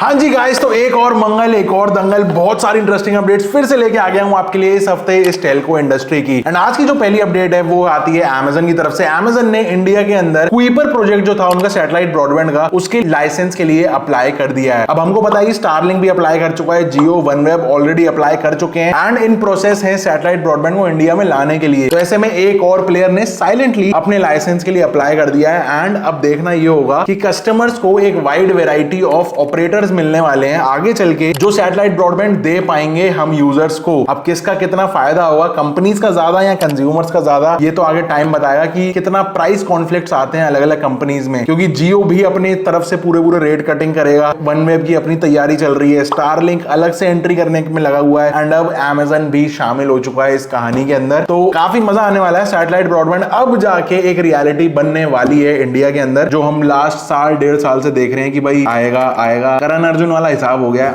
हाँ जी गाइस, तो एक और मंगल, एक और दंगल, बहुत सारी इंटरेस्टिंग अपडेट्स फिर से लेके आ गया हूं आपके लिए इस हफ्ते इस टेलको इंडस्ट्री की। एंड आज की जो पहली अपडेट है वो आती है अमेजन की तरफ से। अमेजन ने इंडिया के अंदर कुइपर प्रोजेक्ट जो था उनका सैटेलाइट ब्रॉडबैंड का, उसके लाइसेंस के लिए अप्लाई कर दिया है। अब हमको पता है स्टारलिंक भी अप्लाई कर चुका है, जियो, वनवेब ऑलरेडी अप्लाई कर चुके हैं एंड इन प्रोसेस है सैटेलाइट ब्रॉडबैंड को इंडिया में लाने के लिए। तो ऐसे में एक और प्लेयर ने साइलेंटली अपने लाइसेंस के लिए अप्लाई कर दिया है एंड अब देखना ये होगा कि कस्टमर्स को एक वाइड वेराइटी ऑफ ऑपरेटर्स मिलने वाले हैं आगे चल के जो सैटेलाइट ब्रॉडबैंड दे पाएंगे हम यूजर्स को। अब किसका कितना फायदा होगा, कंपनीज का ज्यादा या कंज्यूमर्स का ज्यादा, ये तो आगे टाइम बताएगा कि कितना प्राइस कॉन्फ्लिक्ट्स आते हैं अलग अलग कंपनीज में। क्योंकि जियो भी अपनी तरफ से पूरे रेट कटिंग करेगा, वनवेब की अपनी तैयारी चल रही है, स्टारलिंक अलग से एंट्री करने में लगा हुआ है एंड अब अमेजन भी शामिल हो चुका है इस कहानी के अंदर। तो काफी मजा आने वाला है। सैटेलाइट ब्रॉडबैंड अब जाके एक रियलिटी बनने वाली है इंडिया के अंदर, जो हम लास्ट साल डेढ़ साल से देख रहे हैं कि भाई आएगा आएगा, करण अर्जुन वाला हिसाब हो गया।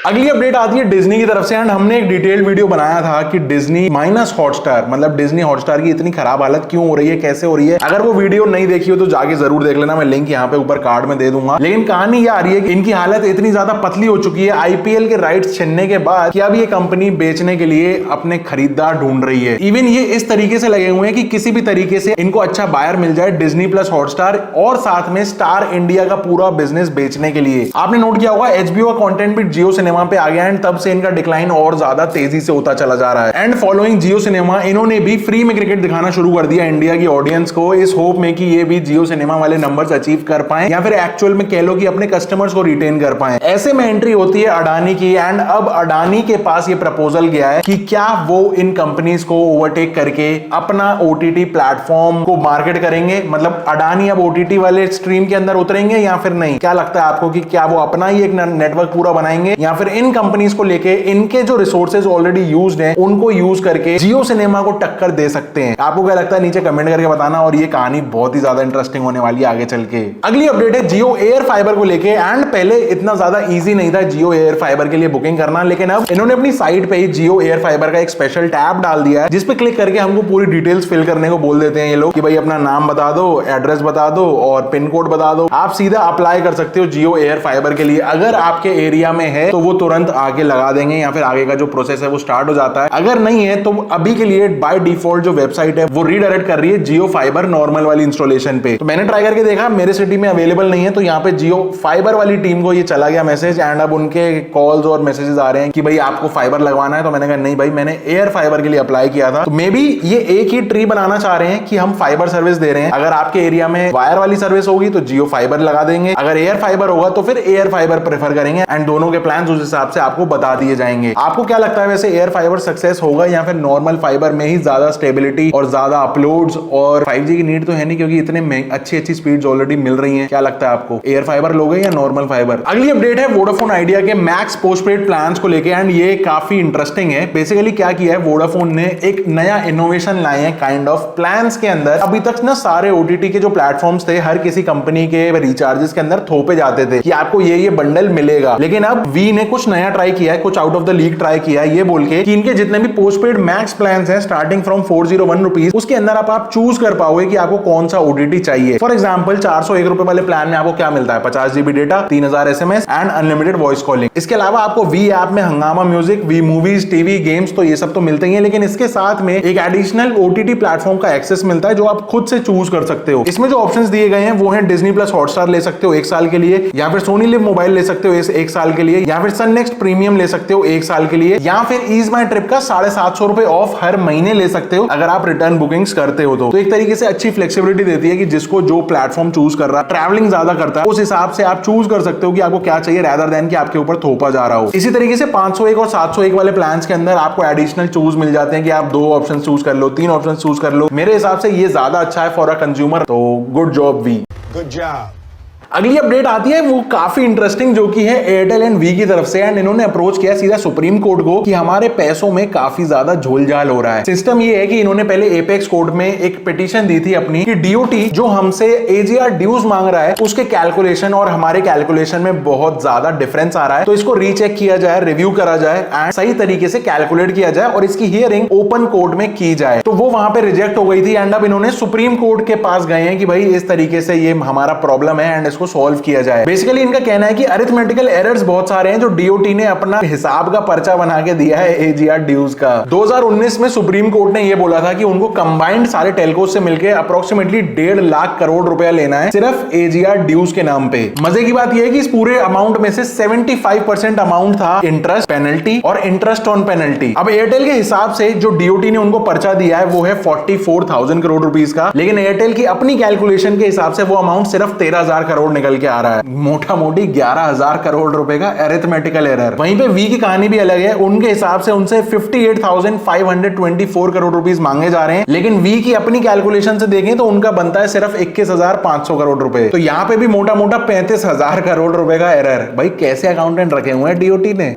अगली अपडेट आती है डिज्नी की तरफ से एंड हमने एक डिटेल्ड वीडियो बनाया था कि डिज्नी माइनस हॉटस्टार, मतलब डिज्नी हॉटस्टार की इतनी खराब हालत क्यों हो रही है, कैसे हो रही है। अगर वो वीडियो नहीं देखी हो तो जाके जरूर देख लेना, मैं लिंक यहाँ पे ऊपर कार्ड में दे दूंगा। लेकिन कहानी ये आ रही है कि इनकी हालत इतनी ज्यादा पतली हो चुकी है आईपीएल के राइट्स छीनने के बाद कि अब ये कंपनी बेचने के लिए अपने खरीदार ढूंढ रही है। इवन ये इस तरीके से लगे हुए हैं कि किसी भी तरीके से इनको अच्छा बायर मिल जाए डिज्नी प्लस हॉटस्टार और साथ में स्टार इंडिया का पूरा बिजनेस बेचने के लिए। आपने नोट किया होगा एचबीओ का कंटेंट भी जियो सिनेमा पे आ गया एंड तब से इनका डिक्लाइन और ज्यादा तेजी से होता चला जा रहा है। एंड फॉलोइंग जियो सिनेमा इन्होंने भी फ्री में क्रिकेट दिखाना शुरू कर दिया इंडिया की ऑडियंस को, इस होप में कि ये भी जियो सिनेमा वाले नंबर्स अचीव कर पाए या फिर एक्चुअल में कह लो कि अपने कस्टमर्स को रिटेन कर पाए। ऐसे में एंट्री होती है अडानी की एंड अब अडानी के पास ये प्रपोजल गया है कि क्या वो इन कंपनीज को ओवरटेक करके अपना ओटीटी प्लेटफॉर्म को मार्केट करेंगे। मतलब अडानी अब ओटीटी वाले स्ट्रीम के अंदर उतरेंगे या फिर नहीं। क्या लगता है आपको कि क्या वो अपना ही एक नेटवर्क पूरा बनाएंगे या फिर इन कंपनीज को लेके इनके जो रिसोर्सेज ऑलरेडी यूज्ड हैं उनको यूज करके जियो सिनेमा को टक्कर दे सकते हैं। आपको क्या लगता है नीचे कमेंट करके बताना और ये कहानी बहुत ही ज्यादा इंटरेस्टिंग होने वाली है आगे चल के। अगली अपडेट है जियो एयर फाइबर को लेके एंड पहले इतना ज्यादा इजी नहीं था जियो एयर फाइबर के लिए बुकिंग करना, लेकिन अब इन्होंने अपनी साइट पे ही जियो एयर फाइबर का एक स्पेशल टैब डाल दिया है जिसपे क्लिक करके हमको पूरी डिटेल्स फिल करने को बोल देते हैं ये लोग कि भाई अपना नाम बता दो, एड्रेस बता दो और पिन कोड बता दो। आप सीधा अप्लाई कर सकते हो जियो एयर फाइबर के लिए। अगर आपके एरिया में है तो वो तुरंत आगे लगा देंगे या फिर आगे का जो प्रोसेस है वो स्टार्ट हो जाता है। अगर नहीं है तो अभी के लिए बाय डिफॉल्ट जो वेबसाइट है वो रीडायरेक्ट कर रही है जियो फाइबर नॉर्मल वाली इंस्टॉलेशन पे। तो मैंने ट्राई करके देखा, मेरे सिटी में अवेलेबल नहीं है, तो यहाँ पे जियो फाइबर वाली टीम को ये चला गया मैसेज एंड अब उनके कॉल्स और मैसेजेस आ रहे हैं कि भाई आपको फाइबर लगवाना है। तो मैंने कहा नहीं भाई, मैंने एयर फाइबर के लिए अप्लाई किया था। तो मे बी ये एक ही ट्री बनाना चाह रहे हैं कि हम फाइबर सर्विस दे रहे हैं। अगर आपके एरिया में वायर वाली सर्विस होगी तो जियो फाइबर लगा देंगे, अगर एयर फाइबर होगा तो फिर एयर फाइबर प्रेफर करेंगे एंड दोनों के प्लान उस हिसाब से आपको बता दिए जाएंगे। आपको क्या लगता है वैसे एयर फाइबर सक्सेस होगा या फिर नॉर्मल फाइबर में ही ज्यादा स्टेबिलिटी और ज्यादा अपलोड्स और 5G की नीड तो है नहीं क्योंकि इतने अच्छी स्पीड्स ऑलरेडी मिल रही हैं। क्या लगता है आपको एयर फाइबर लोगे या नॉर्मल फाइबर? अगली अपडेट है वोडाफोन आइडिया के मैक्स पोस्टपेड प्लान्स को लेके एंड ये काफी इंटरेस्टिंग है। बेसिकली क्या किया है वोडाफोन ने, एक नया इनोवेशन लाए हैं काइंड ऑफ प्लान्स के अंदर। अभी तक ना सारे ओटीटी के जो प्लेटफॉर्म्स थे हर किसी कंपनी के रिचार्जेस के अंदर थोपे जाते थे कि आपको ये बंडल मिलेगा, लेकिन अब वी ने कुछ नया ट्राई किया है, कुछ out of the league try किया है, ये बोल के कि इनके जितने भी पोस्टपेड मैक्स प्लान्स हैं स्टार्टिंग फ्रॉम 401 रुपीज, उसके अंदर आप चूज कर पाओगे कि आपको कौन सा ओटीटी चाहिए। फॉर एग्जांपल 401 रुपए वाले प्लान में आपको क्या मिलता है, 50 GB data, 3000 SMS and unlimited voice calling. इसके अलावा आपको वी ऐप में Hungama music, Vi movies, TV, games, तो ये सब तो मिलते ही हैं, लेकिन इसके साथ में एक एडिशनल ओटीटी प्लेटफॉर्म का एक्सेस मिलता है जो आप खुद से चूज कर सकते हो। इसमें जो ऑप्शंस दिए गए हैं वो है डिज्नी प्लस हॉटस्टार ले सकते हो 1 साल के लिए, या फिर सोनी लिव मोबाइल ले सकते हो 1 साल के लिए, या फिर सन नेक्स्ट प्रीमियम ले सकते हो 1 साल के लिए, या फिर ईज माई ट्रिप का 750 रुपए ऑफ हर महीने ले सकते हो अगर आप रिटर्न बुकिंग्स करते हो। तो एक तरीके से अच्छी फ्लेक्सिबिलिटी देती है कि जिसको जो प्लेटफॉर्म चूज कर रहा है, ट्रैवलिंग ज्यादा करता है, उस हिसाब से आप चूज कर सकते हो कि आपको क्या चाहिए रादर देन कि आपके ऊपर थोपा जा रहा हो। इसी तरीके से 501 और 701 वाले प्लान्स के अंदर आपको एडिशनल चूज मिल जाते हैं कि आप 2 ऑप्शन चूज कर लो, 3 ऑप्शन चूज कर लो। मेरे हिसाब से ये ज्यादा अच्छा है फॉर अ कंज्यूमर। तो good job Vi, good job. अगली अपडेट आती है वो काफी इंटरेस्टिंग, जो कि है एयरटेल एंड वी की तरफ से एंड इन्होंने अप्रोच किया सीधा सुप्रीम कोर्ट को कि हमारे पैसों में काफी ज्यादा झोलझाल हो रहा है। सिस्टम ये है कि इन्होंने पहले एपेक्स कोर्ट में एक पिटीशन दी थी अपनी कि डीओटी जो हमसे एजीआर ड्यूज मांग रहा है उसके कैलकुलेशन और हमारे कैलकुलेशन में बहुत ज्यादा डिफरेंस आ रहा है, तो इसको रीचेक किया जाए, रिव्यू करा जाए एंड सही तरीके से कैलकुलेट किया जाए और इसकी हियरिंग ओपन कोर्ट में की जाए। तो वो वहां पे रिजेक्ट हो गई थी एंड अब इन्होंने सुप्रीम कोर्ट के पास गए हैं कि भाई इस तरीके से ये हमारा प्रॉब्लम है एंड इसको सॉल्व किया जाए। बेसिकली इनका कहना है कि अरिथमेटिकल एरर्स बहुत सारे हैं जो डीओटी ने अपना हिसाब का पर्चा बना के दिया है एजीआर ड्यूज का। 2019 में सुप्रीम कोर्ट ने यह बोला था कि उनको कंबाइंड सारे टेलकोस से मिलकर अप्रोक्सीमेटली 1.5 लाख करोड़ रुपया लेना है सिर्फ एजीआर ड्यूज के नाम पे। मजे की बात यह है कि इस पूरे अमाउंट में से 75% अमाउंट था इंटरेस्ट पेनल्टी और इंटरेस्ट ऑन पेनल्टी। अब एयरटेल के हिसाब से जो डीओटी ने उनको पर्चा दिया है वो है 44,000 करोड़ रुपीस का, लेकिन एयरटेल की अपनी कैलकुलेशन के हिसाब से वो अमाउंट सिर्फ 13,000 करोड़ निकल के आ रहा है। मोटा मोटी 11,000 करोड़ रुपए का अरिथमेटिकल एरर। वहीं पे वी की कहानी भी अलग है। उनके हिसाब से उनसे 58,524 करोड़ रुपीस मांगे जा रहे हैं, लेकिन वी की अपनी कैलकुलेशन से देखें तो उनका बनता है सिर्फ 21,500 करोड़ रुपए। तो यहां पे भी मोटा मोटा 35,000 करोड़ रुपए का एरर। भाई कैसे अकाउंटेंट रखे हुए हैं डीओटी ने।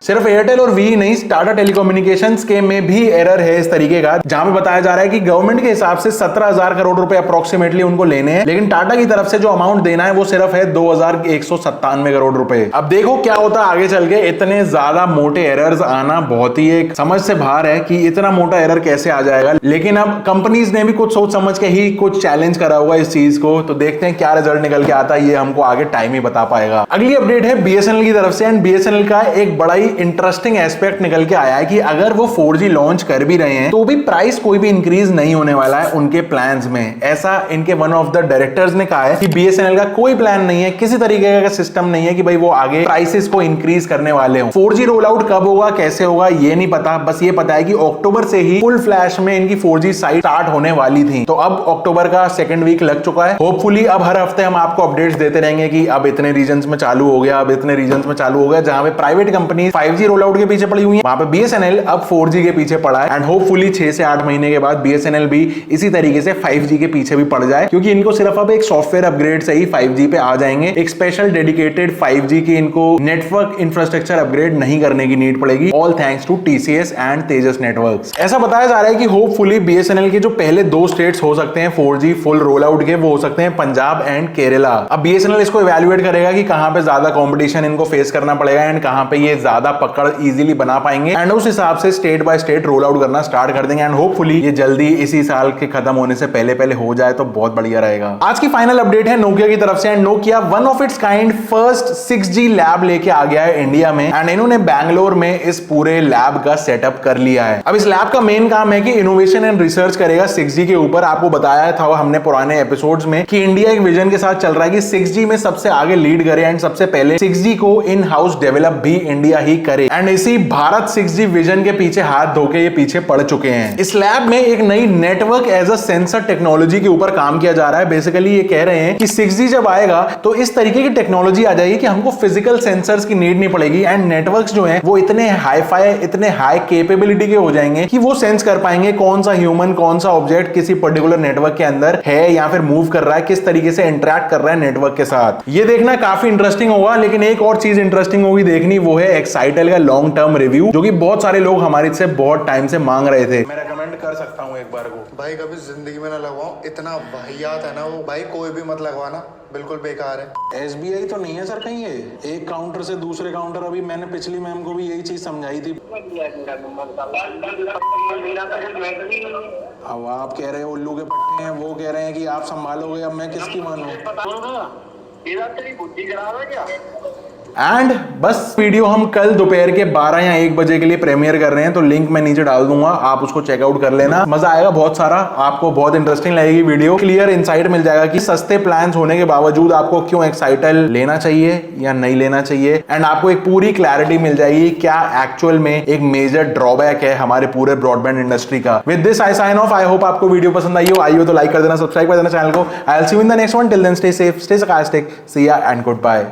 सिर्फ एयरटेल और वी नहीं, टाटा टेलीकम्युनिकेशंस के में भी एरर है इस तरीके का, जहां पे बताया जा रहा है कि गवर्नमेंट के हिसाब से 17,000 करोड़ रुपए अप्रोक्सीमेटली उनको लेने हैं, लेकिन टाटा की तरफ से जो अमाउंट देना है वो सिर्फ है 2,197 करोड़ रुपए। अब देखो क्या होता है आगे चल के। इतने ज्यादा मोटे एरर्स आना बहुत ही एक समझ से बाहर है कि इतना मोटा एरर कैसे आ जाएगा, लेकिन अब कंपनीज ने भी कुछ सोच समझ के ही कुछ चैलेंज करा हुआ इस चीज को। तो देखते हैं क्या रिजल्ट निकल के आता है, ये हमको आगे टाइम ही बता पाएगा। अगली अपडेट है बीएसएनएल की तरफ से, एंड बीएसएनएल का एक बड़ा ही इंटरेस्टिंग एस्पेक्ट निकल के आया है कि अगर वो 4G लॉन्च कर भी रहे हैं तो भी प्राइस कोई भी इंक्रीज नहीं होने वाला है उनके प्लान्स में। ऐसा इनके वन ऑफ द डायरेक्टर्स ने कहा है कि बीएसएनएल का कोई प्लान नहीं है, किसी तरीके का सिस्टम नहीं है कि भाई वो आगे प्राइसेस को इंक्रीज करने वाले हो। 4G रोल आउट कब होगा कैसे होगा ये नहीं पता, बस ये पता है कि अक्टूबर से ही फुल फ्लैश में इनकी 4G साइट स्टार्ट होने वाली थी। तो अब अक्टूबर का सेकंड वीक लग चुका है। होपफुली अब हर हफ्ते हम आपको अपडेट्स देते रहेंगे कि अब इतने रीजन्स में चालू हो गया, अब इतने रीजन्स में चालू हो गया। जहां पे private company 5G roll out के पीछे पड़ी हुई है, वहां पे बीएसएनएल अब 4G के पीछे पड़ा है, एंड होपफुली 6 से 8 महीने के बाद बीएसएनएल भी इसी तरीके से 5G के पीछे भी पड़ जाए, क्योंकि इनको सिर्फ अब एक सॉफ्टवेयर अपग्रेड से ही 5G पे आ जाएंगे। एक स्पेशल डेडिकेटेड 5G की इनको नेटवर्क इंफ्रास्ट्रक्चर अपग्रेड नहीं करने की नीड पड़ेगी, all thanks to TCS and Tejas networks. ऐसा बताया जा रहा है कि होपफुली बीएसएनएल के जो पहले 2 स्टेट्स हो सकते हैं 4G फुल रोल आउट के, वो हो सकते हैं पंजाब एंड केरला। अब बीएसएनएल इसको इवैल्यूएट करेगा कि कहां पे ज्यादा कंपटीशन इनको फेस करना पड़ेगा एंड कहां पे ये ज्यादा पकड़ इजीली बना पाएंगे, एंड उस हिसाब से state by state roll out करना स्टार्ट कर देंगे। एंड होपफुली ये जल्दी इसी साल के खत्म होने से पहले पहले हो जाए तो बहुत बढ़िया रहेगा। आज की फाइनल अपडेट है नोकिया की तरफ से, and Nokia one of its kind first 6G lab लेके आ गया है इंडिया में, एंड इन्होंने बैंगलोर में इस पूरे लैब का सेटअप कर लिया है। अब इस लैब का मेन काम है कि इनोवेशन एंड रिसर्च करेगा 6G के ऊपर। आपको बताया था हमने पुराने एपिसोड्स में कि इंडिया एक विजन के साथ चल रहा है कि 6G में सबसे आगे लीड करे एंड सबसे पहले 6G को इन हाउस डेवलप भी इंडिया ही करे, एंड इसी भारत 6G विजन के पीछे हाथ धोके ये पीछे पड़ चुके हैं। इस लैब में एक नई network as a sensor technology के ऊपर काम किया जा रहा है। बेसिकली ये कह रहे हैं कि 6G जब आएगा तो इस तरीके की टेक्नोलॉजी आ जाएगी कि हमको फिजिकल सेंसर्स की नीड नहीं पड़ेगी, एंड नेटवर्क्स जो हैं वो इतने हाई-फाई इतने हाई कैपेबिलिटी के हो जाएंगे कि वो सेंस कर पाएंगे कौन सा ह्यूमन कौन सा ऑब्जेक्ट किसी पर्टिकुलर नेटवर्क के अंदर है या फिर मूव कर रहा है, किस तरीके से इंटरेक्ट कर रहा है नेटवर्क के साथ। ये देखना काफी इंटरेस्टिंग होगा, लेकिन एक और चीज इंटरेस्टिंग होगी देखनी, वो है एक्साइटेल का लॉन्ग टर्म रिव्यू, जो कि बहुत सारे लोग हमारे से बहुत टाइम से मांग रहे थे। मैं रेकमेंड कर सकता हूं एक बार को। भाई कभी जिंदगी में ना लगवाऊं, इतना वाहियात है ना वो भाई, कोई भी मत लगवाना, बिल्कुल बेकार है। एसबीआई तो नहीं है सर कहीं ये, एक काउंटर से दूसरे काउंटर। अभी मैंने पिछली मैम को भी यही चीज समझाई थी। अब आप कह रहे हो उल्लू के पट्टे हैं, वो कह रहे हैं कि आप संभालोगे, अब मैं किसकी मानूं? एंड बस वीडियो हम कल दोपहर के 12 या 1 बजे के लिए प्रीमियर कर रहे हैं, तो लिंक मैं नीचे डाल दूंगा, आप उसको चेकआउट कर लेना। मजा आएगा बहुत सारा, आपको बहुत इंटरेस्टिंग लगेगी वीडियो। क्लियर इनसाइट मिल जाएगा कि सस्ते प्लान्स होने के बावजूद आपको क्यों एक्साइटेल लेना चाहिए या नहीं लेना चाहिए, एंड आपको एक पूरी क्लैरिटी मिल जाएगी क्या एक्चुअल में एक मेजर ड्रॉबैक है हमारे पूरे ब्रॉडबैंड इंडस्ट्री का। With this I sign off. I hope आपको वीडियो पसंद आई हो तो लाइक कर देना, सब्सक्राइब कर देना चैनल को। I will see you in the next one. Till then stay safe, stay sarcastic, see ya and good bye.